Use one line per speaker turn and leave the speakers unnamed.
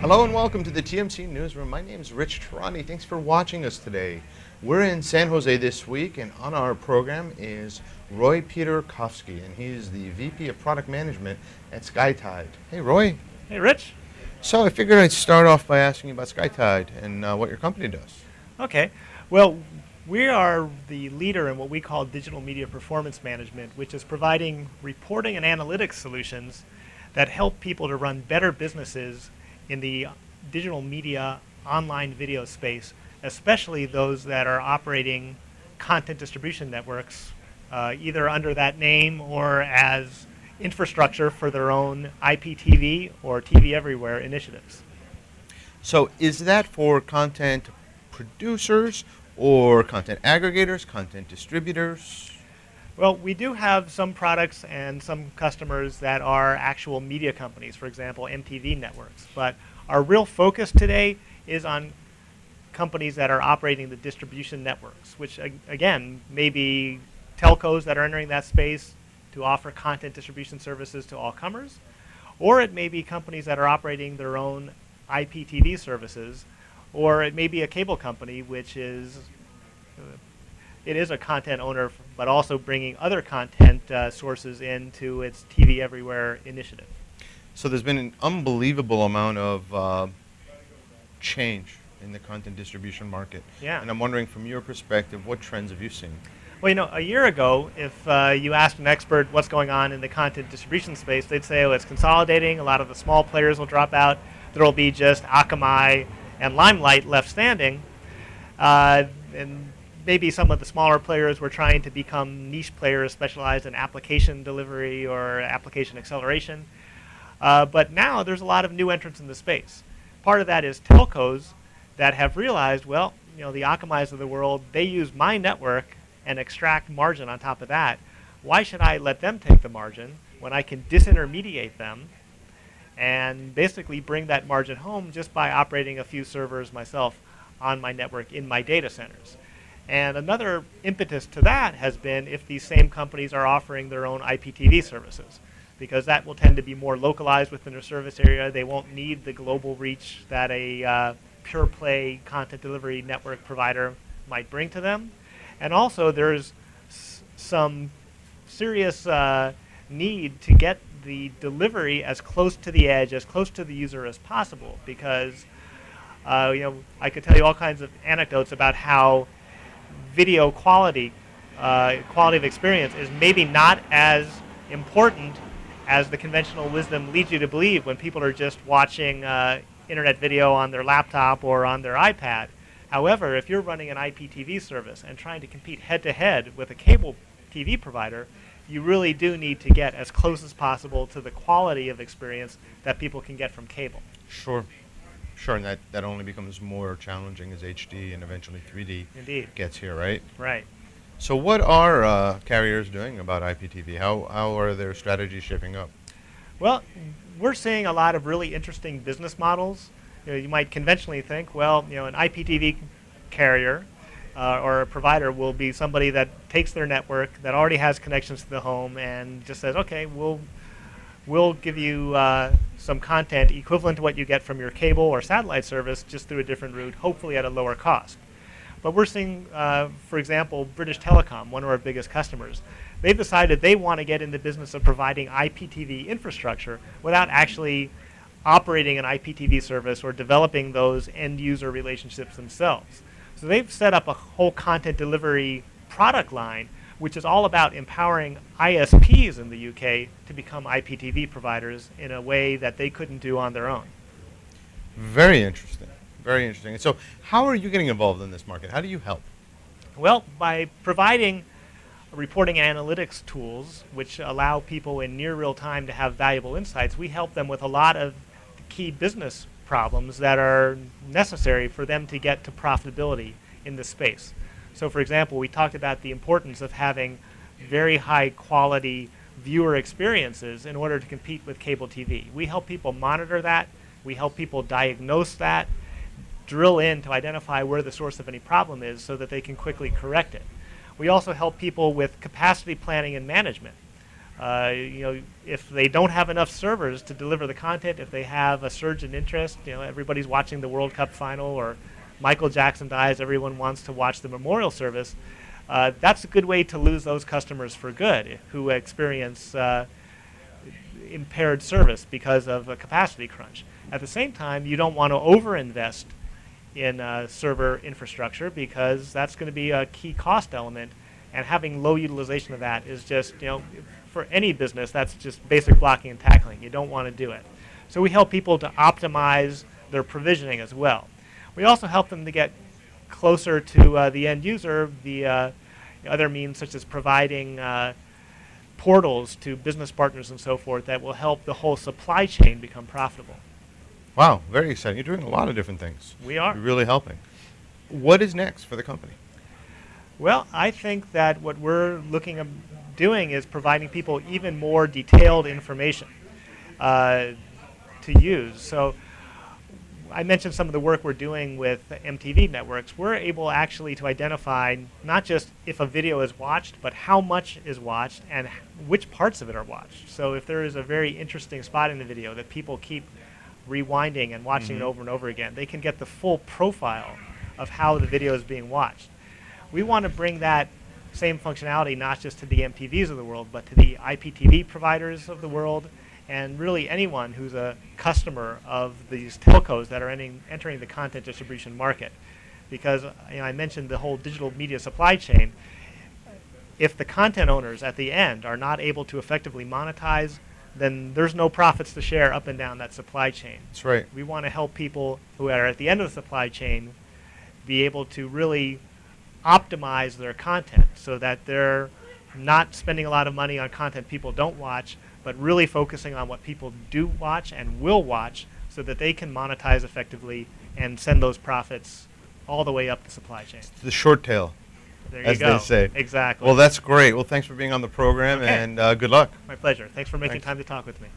Hello and welcome to the TMC Newsroom. My name is Rich Tehrani. Thanks for watching us today. We're in San Jose this week, and on our program is Roy Peterkofsky, and he's the VP of Product Management at Skytide. Hey, Roy.
Hey, Rich.
So I figured I'd start off by asking you about Skytide and what your company does.
Okay. Well, we are the leader in what we call digital media performance management, which is providing reporting and analytics solutions that help people to run better businesses in the digital media online video space, especially those that are operating content distribution networks, either under that name or as infrastructure for their own IPTV or TV Everywhere initiatives.
So is that for content producers or content aggregators, content distributors?
Well, we do have some products and some customers that are actual media companies, for example, MTV networks. But our real focus today is on companies that are operating the distribution networks, which, again, may be telcos that are entering that space to offer content distribution services to all comers, or it may be companies that are operating their own IPTV services, or it may be a cable company, which is it is a content owner, but also bringing other content sources into its TV Everywhere initiative.
So there's been an unbelievable amount of change in the content distribution market.
Yeah.
And I'm wondering, from your perspective, what trends have you seen?
Well, you know, a year ago, if you asked an expert what's going on in the content distribution space, they'd say, oh, it's consolidating. A lot of the small players will drop out. There will be just Akamai and Limelight left standing. And maybe some of the smaller players were trying to become niche players specialized in application delivery or application acceleration. But now there's a lot of new entrants in the space. Part of that is telcos that have realized, well, you know, the Akamais of the world, they use my network and extract margin on top of that. Why should I let them take the margin when I can disintermediate them and basically bring that margin home just by operating a few servers myself on my network in my data centers? And another impetus to that has been if these same companies are offering their own IPTV services, because that will tend to be more localized within their service area. They won't need the global reach that a pure play content delivery network provider might bring to them. And also there's some serious need to get the delivery as close to the edge, as close to the user as possible, because you know, I could tell you all kinds of anecdotes about how video quality, quality of experience is maybe not as important as the conventional wisdom leads you to believe when people are just watching internet video on their laptop or on their iPad. However, if you're running an IPTV service and trying to compete head-to-head with a cable TV provider, you really do need to get as close as possible to the quality of experience that people can get from cable.
Sure. Sure, and that only becomes more challenging as HD and eventually 3D
Indeed.
gets here, right?
Right.
So what are carriers doing about IPTV? How are their strategies shaping up?
Well, we're seeing a lot of really interesting business models. You know, you might conventionally think, well, you know, an IPTV carrier or a provider will be somebody that takes their network that already has connections to the home and just says, okay, we'll give you some content equivalent to what you get from your cable or satellite service just through a different route, hopefully at a lower cost. But we're seeing, for example, British Telecom, one of our biggest customers. They've decided they want to get in the business of providing IPTV infrastructure without actually operating an IPTV service or developing those end-user relationships themselves. So they've set up a whole content delivery product line which is all about empowering ISPs in the UK to become IPTV providers in a way that they couldn't do on their own.
Very interesting. Very interesting. So how are you getting involved in this market? How do you help?
Well, by providing reporting and analytics tools which allow people in near real time to have valuable insights, we help them with a lot of key business problems that are necessary for them to get to profitability in this space. So for example, we talked about the importance of having very high quality viewer experiences in order to compete with cable TV. We help people monitor that. We help people diagnose that, drill in to identify where the source of any problem is so that they can quickly correct it. We also help people with capacity planning and management. If they don't have enough servers to deliver the content, if they have a surge in interest, everybody's watching the World Cup final, or Michael Jackson dies, everyone wants to watch the memorial service. That's a good way to lose those customers for good who experience impaired service because of a capacity crunch. At the same time, you don't want to overinvest in server infrastructure, because that's going to be a key cost element, and having low utilization of that is just, for any business, that's just basic blocking and tackling. You don't want to do it. So we help people to optimize their provisioning as well. We also help them to get closer to the end user via other means, such as providing portals to business partners and so forth, that will help the whole supply chain become profitable.
Wow, very exciting. You're doing a lot of different things.
We are.
You're really helping. What is next for the company?
Well, I think that what we're looking at doing is providing people even more detailed information to use. So I mentioned some of the work we're doing with MTV networks. We're able actually to identify not just if a video is watched, but how much is watched and which parts of it are watched. So if there is a very interesting spot in the video that people keep rewinding and watching it over and over again, they can get the full profile of how the video is being watched. We want to bring that same functionality not just to the MTVs of the world, but to the IPTV providers of the world, and really anyone who's a customer of these telcos that are entering the content distribution market. Because I mentioned the whole digital media supply chain. If the content owners at the end are not able to effectively monetize, then there's no profits to share up and down that supply chain.
That's right.
We want to help people who are at the end of the supply chain be able to really optimize their content so that they're not spending a lot of money on content people don't watch, but really focusing on what people do watch and will watch, so that they can monetize effectively and send those profits all the way up the supply chain.
It's the short tail,
There you
as
go.
they say.
Exactly.
Well, that's great. Well, thanks for being on the program,
Okay.
and good luck.
My pleasure. Thanks for making
Thanks.
time to talk with me.